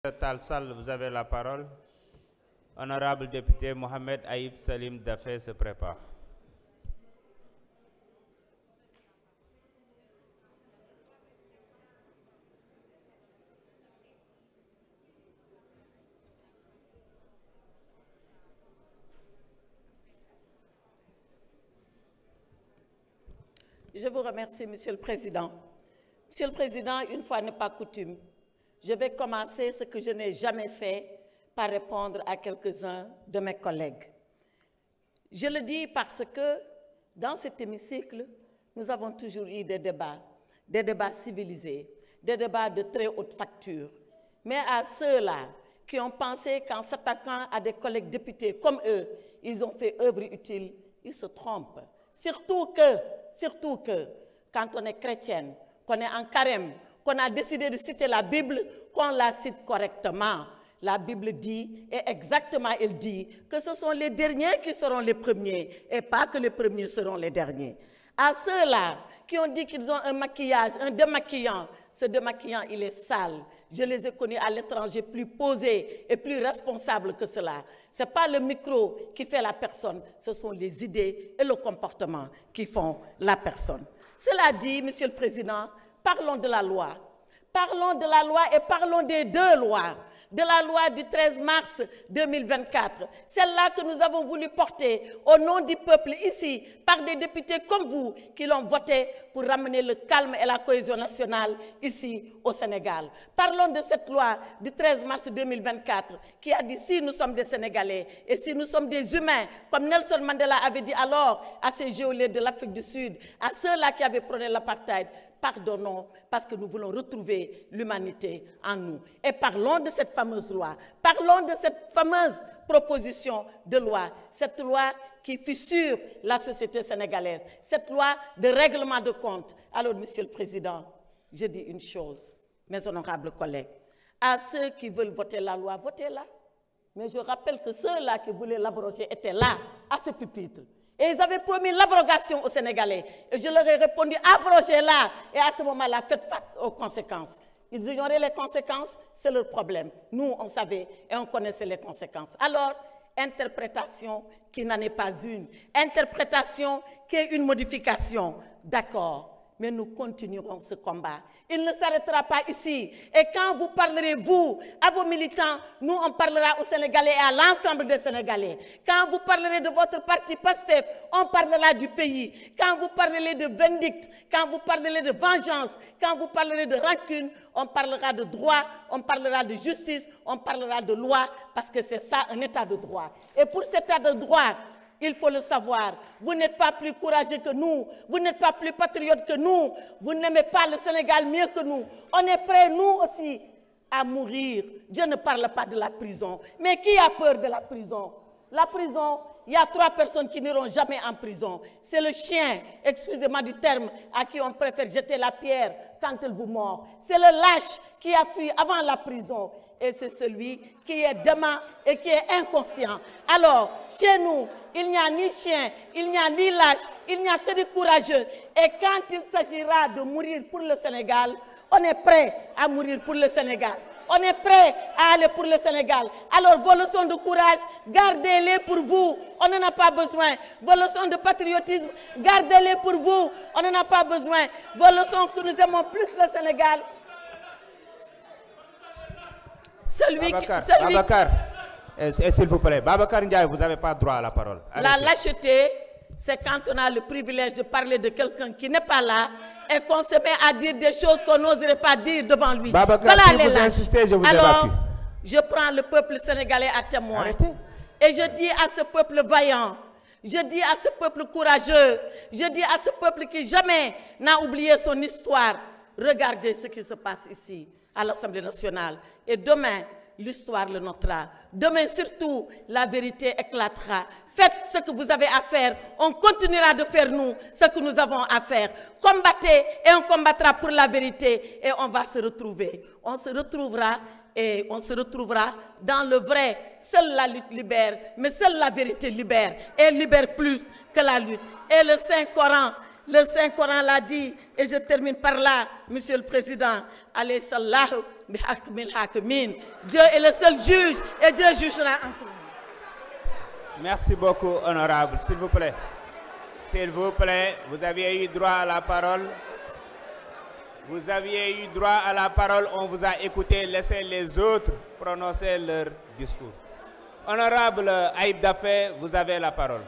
Talsal, vous avez la parole. Honorable député Mohamed Aïb Salim Dafé se prépare. Je vous remercie, Monsieur le Président. Monsieur le Président, une fois n'est pas coutume, je vais commencer ce que je n'ai jamais fait par répondre à quelques-uns de mes collègues. Je le dis parce que dans cet hémicycle, nous avons toujours eu des débats civilisés, des débats de très haute facture. Mais à ceux-là qui ont pensé qu'en s'attaquant à des collègues députés comme eux, ils ont fait œuvre utile, ils se trompent. Surtout que, quand on est chrétienne, qu'on est en carême, qu'on a décidé de citer la Bible, qu'on la cite correctement. La Bible dit, et exactement elle dit, que ce sont les derniers qui seront les premiers, et pas que les premiers seront les derniers. À ceux-là qui ont dit qu'ils ont un maquillage, un démaquillant, ce démaquillant, il est sale. Je les ai connus à l'étranger plus posés et plus responsables que cela. Ce n'est pas le micro qui fait la personne, ce sont les idées et le comportement qui font la personne. Cela dit, Monsieur le Président, parlons de la loi. Parlons de la loi et parlons des deux lois. De la loi du 13 mars 2024, celle-là que nous avons voulu porter au nom du peuple ici, par des députés comme vous, qui l'ont voté pour ramener le calme et la cohésion nationale ici au Sénégal. Parlons de cette loi du 13 mars 2024 qui a dit si nous sommes des Sénégalais et si nous sommes des humains, comme Nelson Mandela avait dit alors à ces geôliers de l'Afrique du Sud, à ceux-là qui avaient prôné l'apartheid, pardonnons parce que nous voulons retrouver l'humanité en nous. Et parlons de cette fameuse loi, parlons de cette fameuse proposition de loi, cette loi qui fissure la société sénégalaise, cette loi de règlement de compte. Alors, Monsieur le Président, je dis une chose, mes honorables collègues, à ceux qui veulent voter la loi, votez-la. Mais je rappelle que ceux-là qui voulaient l'abroger étaient là, à ce pupitre. Et ils avaient promis l'abrogation aux Sénégalais. Et je leur ai répondu, abrogez-la. Et à ce moment-là, faites face aux conséquences. Ils ignoraient les conséquences, c'est leur problème. Nous, on savait et on connaissait les conséquences. Alors, interprétation qui n'en est pas une. Interprétation qui est une modification. D'accord. Mais nous continuerons ce combat. Il ne s'arrêtera pas ici. Et quand vous parlerez, vous, à vos militants, nous, on parlera aux Sénégalais et à l'ensemble des Sénégalais. Quand vous parlerez de votre parti PASTEF, on parlera du pays. Quand vous parlerez de vindicte, quand vous parlerez de vengeance, quand vous parlerez de rancune, on parlera de droit, on parlera de justice, on parlera de loi, parce que c'est ça, un état de droit. Et pour cet état de droit, il faut le savoir, vous n'êtes pas plus courageux que nous, vous n'êtes pas plus patriote que nous, vous n'aimez pas le Sénégal mieux que nous. On est prêts, nous aussi, à mourir. Je ne parle pas de la prison. Mais qui a peur de la prison? La prison, il y a 3 personnes qui n'iront jamais en prison. C'est le chien, excusez-moi du terme, à qui on préfère jeter la pierre quand il vous mord. C'est le lâche qui a fui avant la prison. Et c'est celui qui est dément et qui est inconscient. Alors, chez nous, il n'y a ni chien, il n'y a ni lâche, il n'y a que des courageux. Et quand il s'agira de mourir pour le Sénégal, on est prêt à mourir pour le Sénégal. On est prêt à aller pour le Sénégal. Alors, vos leçons de courage, gardez-les pour vous. On n'en a pas besoin. Vos leçons de patriotisme, gardez-les pour vous. On n'en a pas besoin. Vos leçons que nous aimons plus le Sénégal. Babacar, s'il vous plaît, Babacar Ndiaye, vous n'avez pas droit à la parole. Arrêtez. La lâcheté, c'est quand on a le privilège de parler de quelqu'un qui n'est pas là et qu'on se met à dire des choses qu'on n'oserait pas dire devant lui. Babacar, voilà, si vous insistez, je vous évacue. Alors, je prends le peuple sénégalais à témoin. Arrêtez. Et je dis à ce peuple vaillant, je dis à ce peuple courageux, je dis à ce peuple qui jamais n'a oublié son histoire, regardez ce qui se passe ici, à l'Assemblée nationale. Et demain, l'histoire le notera. Demain, surtout, la vérité éclatera. Faites ce que vous avez à faire. On continuera de faire, nous, ce que nous avons à faire. Combattez et on combattra pour la vérité. Et on va se retrouver. On se retrouvera et on se retrouvera dans le vrai. Seule la lutte libère, mais seule la vérité libère. Et elle libère plus que la lutte. Et le Saint-Coran l'a dit, et je termine par là, Monsieur le Président, alayhi sallahu bihakmil hakimin. Dieu est le seul juge et Dieu jugera entre nous. Merci beaucoup, honorable. S'il vous plaît. S'il vous plaît, vous aviez eu droit à la parole. Vous aviez eu droit à la parole, on vous a écouté, laissez les autres prononcer leur discours. Honorable Ayib Daffé, vous avez la parole.